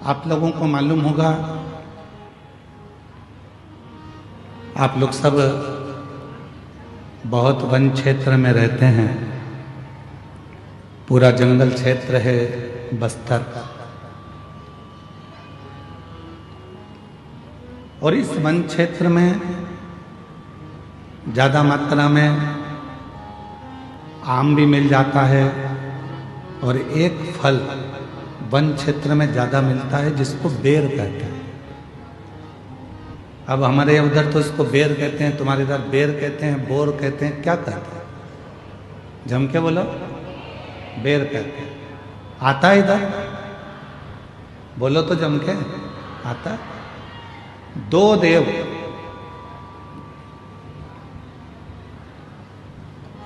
आप लोगों को मालूम होगा, आप लोग सब बहुत वन क्षेत्र में रहते हैं। पूरा जंगल क्षेत्र है बस्तर, और इस वन क्षेत्र में ज़्यादा मात्रा में आम भी मिल जाता है, और एक फल वन क्षेत्र में ज़्यादा मिलता है जिसको बेर कहते हैं। अब हमारे उधर तो इसको बेर कहते हैं, तुम्हारे इधर बेर कहते हैं, बोर कहते हैं, क्या कहते हैं? जम के बोलो। बेर कहते हैं। आता है इधर? बोलो तो जम के। आता? दो देव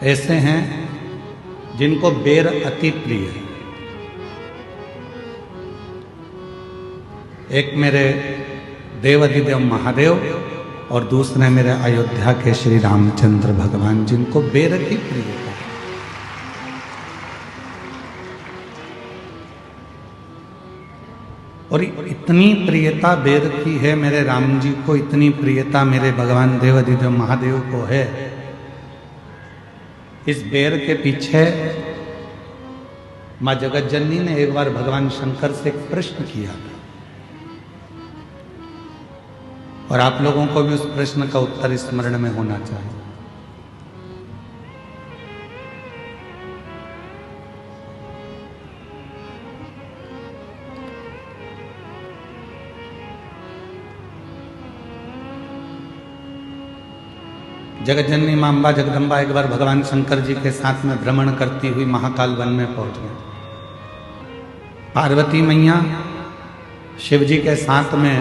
ऐसे हैं जिनको बेर अति प्रिय है। एक मेरे देवाधिदेव महादेव और दूसरे मेरे अयोध्या के श्री रामचंद्र भगवान, जिनको बेर की प्रियता। और इतनी प्रियता बेर की है मेरे राम जी को, इतनी प्रियता मेरे भगवान देवाधिदेव महादेव को है। इस बेर के पीछे मां जगत जननी ने एक बार भगवान शंकर से एक प्रश्न किया था, और आप लोगों को भी उस प्रश्न का उत्तर स्मरण में होना चाहिए। जगत जननी मां अम्बा जगदम्बा एक बार भगवान शंकर जी के साथ में भ्रमण करती हुई महाकाल वन में पहुंच गई। पार्वती मैया शिव जी के साथ में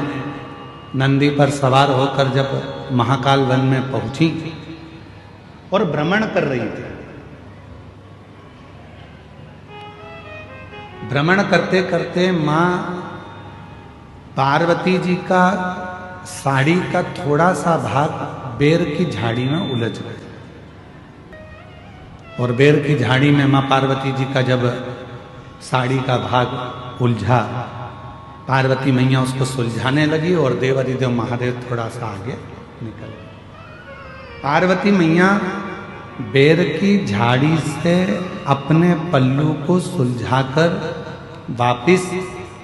नंदी पर सवार होकर जब महाकाल वन में पहुंची और भ्रमण कर रही थी, भ्रमण करते करते मां पार्वती जी का साड़ी का थोड़ा सा भाग बेर की झाड़ी में उलझ गए, और बेर की झाड़ी में मां पार्वती जी का जब साड़ी का भाग उलझा, पार्वती मैया उसको सुलझाने लगी और देवाधिदेव महादेव थोड़ा सा आगे निकल गए। पार्वती मैया बेर की झाड़ी से अपने पल्लू को सुलझाकर वापिस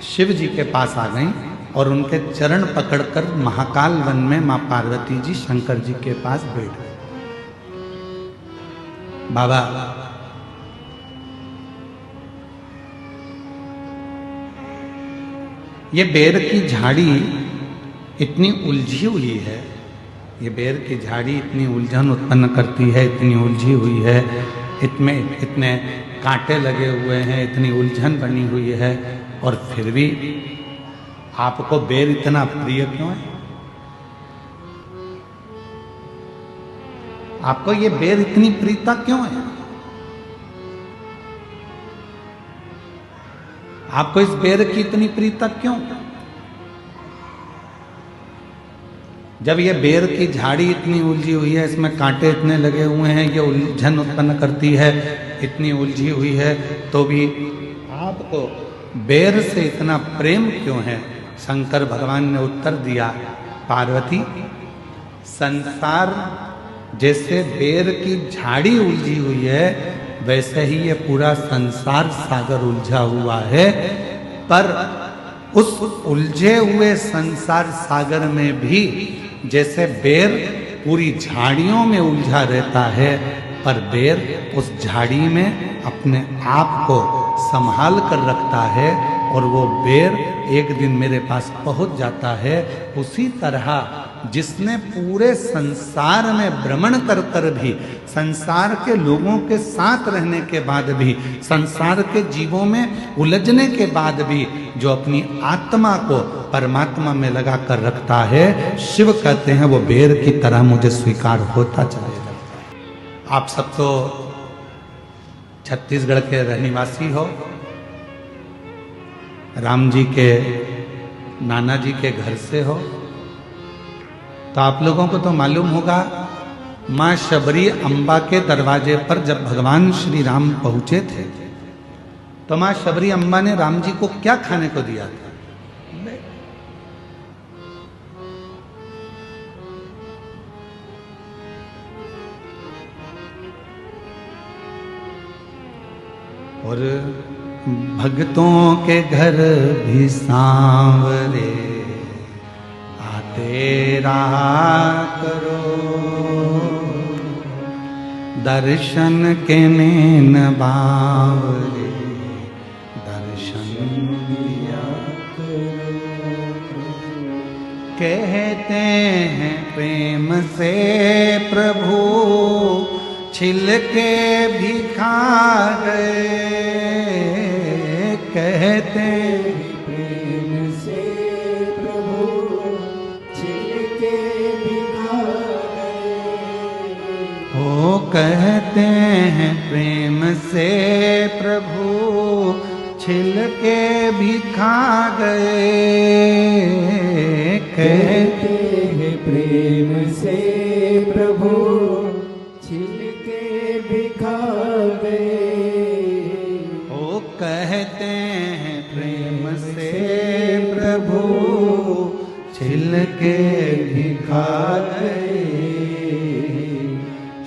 शिव जी के पास आ गईं और उनके चरण पकड़कर महाकाल वन में मां पार्वती जी शंकर जी के पास बैठ गए। बाबा, ये बेर की झाड़ी इतनी उलझी हुई है, ये बेर की झाड़ी इतनी उलझन उत्पन्न करती है, इतनी उलझी हुई है, इसमें इतने कांटे लगे हुए हैं, इतनी उलझन बनी हुई है, और फिर भी आपको बेर इतना प्रिय क्यों है? आपको ये बेर इतनी प्रियता क्यों है? आपको इस बेर की इतनी प्रियता क्यों? जब ये बेर की झाड़ी इतनी उलझी हुई है, इसमें कांटे इतने लगे हुए हैं, ये उलझन उत्पन्न करती है, इतनी उलझी हुई है, तो भी आपको बेर से इतना प्रेम क्यों है? शंकर भगवान ने उत्तर दिया, पार्वती, संसार जैसे बेर की झाड़ी उलझी हुई है, वैसे ही ये पूरा संसार सागर उलझा हुआ है, पर उस उलझे हुए संसार सागर में भी जैसे बेर पूरी झाड़ियों में उलझा रहता है, पर बेर उस झाड़ी में अपने आप को संभाल कर रखता है, और वो बेर एक दिन मेरे पास पहुंच जाता है। उसी तरह जिसने पूरे संसार में भ्रमण कर कर भी, संसार के लोगों के साथ रहने के बाद भी, संसार के जीवों में उलझने के बाद भी, जो अपनी आत्मा को परमात्मा में लगा कर रखता है, शिव कहते हैं वो बेर की तरह मुझे स्वीकार होता चला जाता। आप सब तो छत्तीसगढ़ के रहनिवासी हो, राम जी के नाना जी के घर से हो, तो आप लोगों को तो मालूम होगा, मां शबरी अम्बा के दरवाजे पर जब भगवान श्री राम पहुंचे थे, तो मां शबरी अम्बा ने राम जी को क्या खाने को दिया था? और भक्तों के घर भी सांवरे आते रहा करो, दर्शन के नैन बावरे दर्शन दिया करो। कहते हैं प्रेम से प्रभु छिलके भी खा गए, कहते प्रेम से प्रभु छिलके भी खा गए। ओ कहते हैं प्रेम से प्रभु छिलके भी खा गए, कहते हैं प्रेम से प्रभु छिलके भी खा गए। ओ कहते हैं प्रेम से प्रभु छिलके भी खा गए,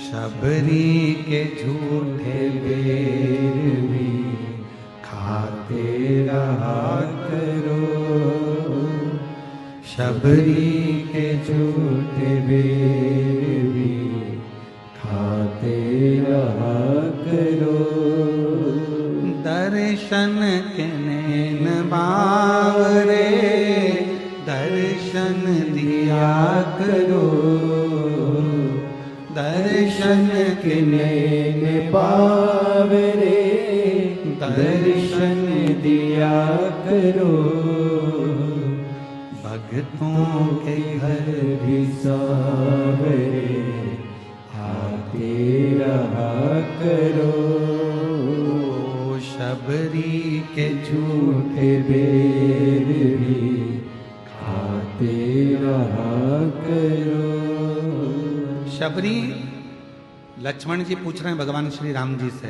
शबरी के झूठे बेर भी खाते रहा करो, शबरी के झूठे बेर भी खाते रहा करो। दर्शन के नैन बावरे दर्शन दिया करो, दर्शन के नैन बावरे दर्शन दिया करो, भक्तों के घर भी सांवरे आते रहा करो, शबरी के झूठे बेर भी खाते रहा करो। शबरी लक्ष्मण जी पूछ रहे हैं भगवान श्री राम जी से,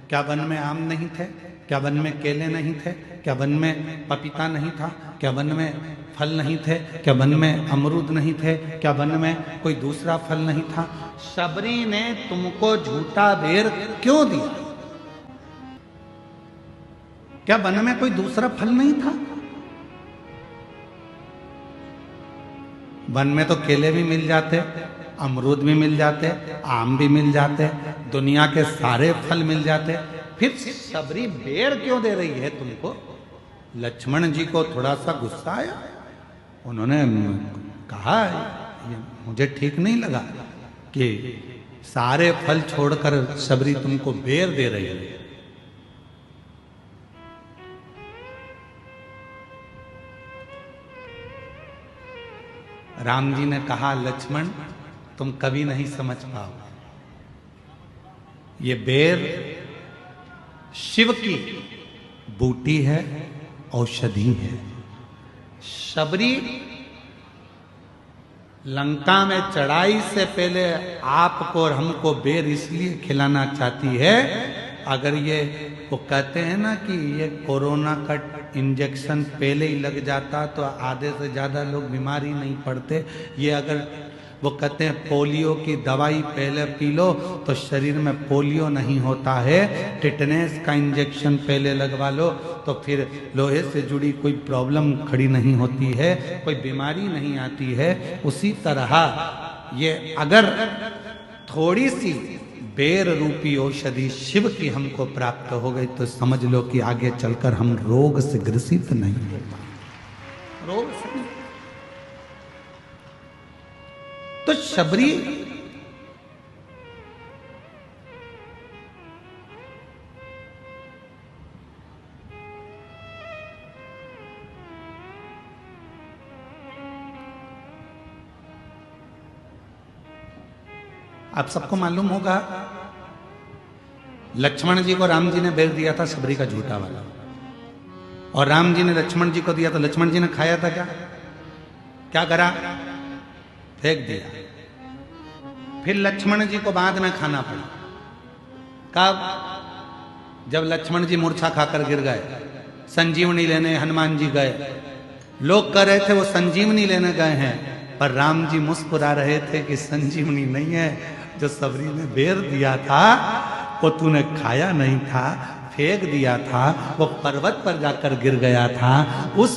क्या वन में आम नहीं थे, क्या वन में केले नहीं थे, क्या वन में पपीता नहीं था, क्या वन में फल नहीं थे, क्या वन में अमरूद नहीं थे, क्या वन में कोई दूसरा फल नहीं था? शबरी ने तुमको झूठा बेर क्यों दिया? क्या वन में कोई दूसरा फल नहीं था? वन में तो केले भी मिल जाते, अमरूद भी मिल जाते, आम भी मिल जाते, दुनिया के सारे फल मिल जाते, फिर शबरी बेर क्यों दे रही है तुमको? लक्ष्मण जी को थोड़ा सा गुस्सा आया, उन्होंने कहा ये मुझे ठीक नहीं लगा कि सारे फल छोड़कर शबरी तुमको बेर दे रही है। राम जी ने कहा लक्ष्मण तुम कभी नहीं समझ पाओ, ये बेर शिव की बूटी है, औषधि है। शबरी लंका में चढ़ाई से पहले आपको और हमको बेर इसलिए खिलाना चाहती है, अगर ये वो कहते हैं ना कि ये कोरोना का इंजेक्शन पहले ही लग जाता तो आधे से ज़्यादा लोग बीमार ही नहीं पड़ते। ये अगर वो कहते हैं पोलियो की दवाई पहले पी लो तो शरीर में पोलियो नहीं होता है, टिटनेस का इंजेक्शन पहले लगवा लो तो फिर लोहे से जुड़ी कोई प्रॉब्लम खड़ी नहीं होती है, कोई बीमारी नहीं आती है। उसी तरह ये अगर थोड़ी सी बेर रूपी औषधि शिव की हमको प्राप्त हो गई तो समझ लो कि आगे चलकर हम रोग से ग्रसित नहीं होगा, रोग से नहीं। तो शबरी आप सबको मालूम होगा लक्ष्मण जी को राम जी ने बेर दिया था शबरी का झूठा वाला, और राम जी ने लक्ष्मण जी को दिया तो लक्ष्मण जी ने खाया था क्या करा? फेंक दिया। फिर लक्ष्मण जी को बाद में खाना पड़ा। कब? जब लक्ष्मण जी मूर्छा खाकर गिर गए, संजीवनी लेने हनुमान जी गए। लोग कह रहे थे वो संजीवनी लेने गए हैं, पर राम जी मुस्कुरा रहे थे कि संजीवनी नहीं है, जो शबरी ने बेर दिया था वो तूने खाया नहीं था, फेंक दिया था वो पर्वत पर जाकर गिर गया था। उस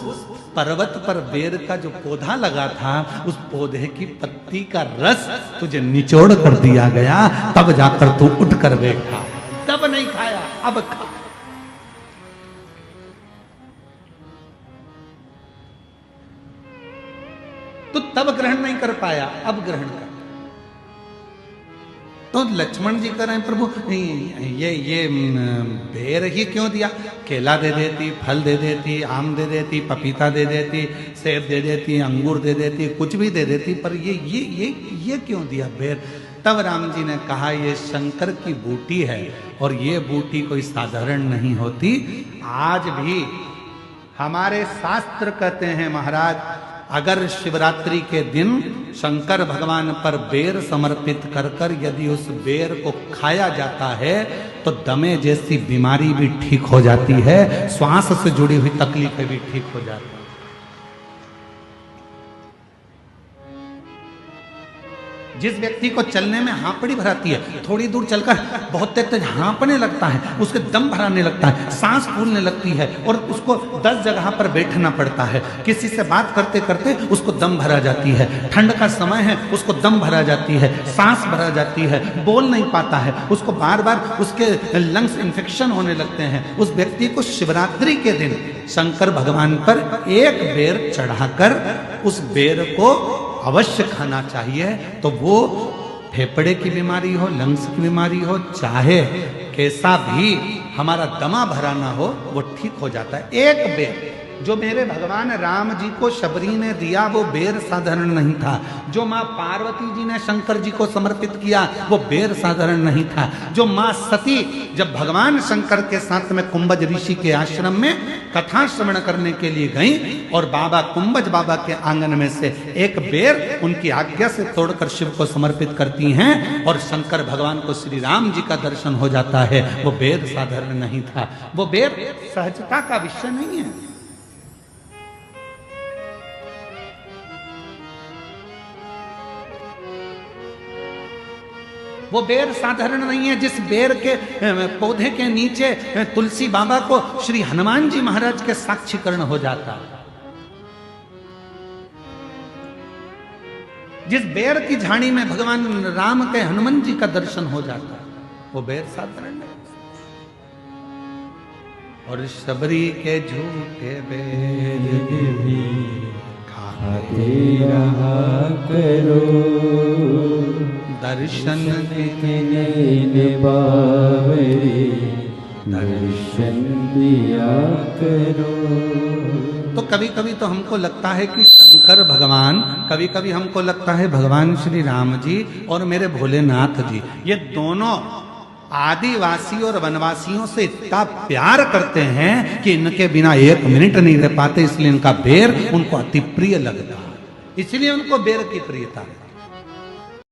पर्वत पर बेर का जो पौधा लगा था उस पौधे की पत्ती का रस तुझे निचोड़ कर दिया गया, तब जाकर तू उठ कर बैठा। तब नहीं खाया, अब खा। तो तब ग्रहण नहीं कर पाया, अब ग्रहण कर। तो लक्ष्मण जी कह रहे हैं प्रभु ये बेर ही क्यों दिया? केला दे देती, फल दे देती, आम दे देती, पपीता दे देती, सेब दे देती, अंगूर दे देती, कुछ भी दे देती, पर ये क्यों दिया बेर? तब राम जी ने कहा ये शंकर की बूटी है और ये बूटी कोई साधारण नहीं होती। आज भी हमारे शास्त्र कहते हैं महाराज, अगर शिवरात्रि के दिन शंकर भगवान पर बेर समर्पित कर कर यदि उस बेर को खाया जाता है तो दमे जैसी बीमारी भी ठीक हो जाती है, श्वास से जुड़ी हुई तकलीफें भी ठीक हो जाती है। जिस व्यक्ति को चलने में हाँपड़ी भराती है, थोड़ी दूर चलकर बहुत तेज हाँपने लगता है, उसके दम भराने लगता है, सांस फूलने लगती है और उसको 10 जगह पर बैठना पड़ता है। किसी से बात करते करते उसको दम भरा जाती है, ठंड का समय है उसको दम भरा जाती है, सांस भरा जाती है, बोल नहीं पाता है, उसको बार बार उसके लंग्स इन्फेक्शन होने लगते हैं। उस व्यक्ति को शिवरात्रि के दिन शंकर भगवान पर एक बेर चढ़ाकर उस बेर को अवश्य खाना चाहिए। तो वो फेफड़े की बीमारी हो, लंग्स की बीमारी हो, चाहे कैसा भी हमारा दमा भरा ना हो, वो ठीक हो जाता है। एक बेर जो मेरे भगवान राम जी को शबरी ने दिया वो बेर साधारण नहीं था। जो माँ पार्वती जी ने शंकर जी को समर्पित किया वो बेर साधारण नहीं था। जो माँ सती जब भगवान शंकर के साथ में कुंभज ऋषि के आश्रम में कथा श्रवण करने के लिए गई और बाबा कुंभज बाबा के आंगन में से एक बेर उनकी आज्ञा से तोड़कर शिव को समर्पित करती हैं और शंकर भगवान को श्री राम जी का दर्शन हो जाता है, वो बेर साधारण नहीं था। वो बेर सहजता का विषय नहीं है। वो बेर साधारण नहीं है। जिस बेर के पौधे के नीचे तुलसी बाबा को श्री हनुमान जी महाराज के साक्षीकरण हो जाता है, जिस बेर की झाड़ी में भगवान राम के हनुमान जी का दर्शन हो जाता है, वो बेर साधारण नहीं। और शबरी के झूठे बेर भी खाते रहा करो, दर्शन के बावरे दर्शन दिया करो। तो कभी कभी तो हमको लगता है कि शंकर भगवान, कभी कभी हमको लगता है भगवान श्री राम जी और मेरे भोलेनाथ जी, ये दोनों आदिवासी और वनवासियों से इतना प्यार करते हैं कि इनके बिना एक मिनट नहीं रह पाते, इसलिए इनका बेर उनको अति प्रिय लगता है, इसलिए उनको बेर की प्रियता है।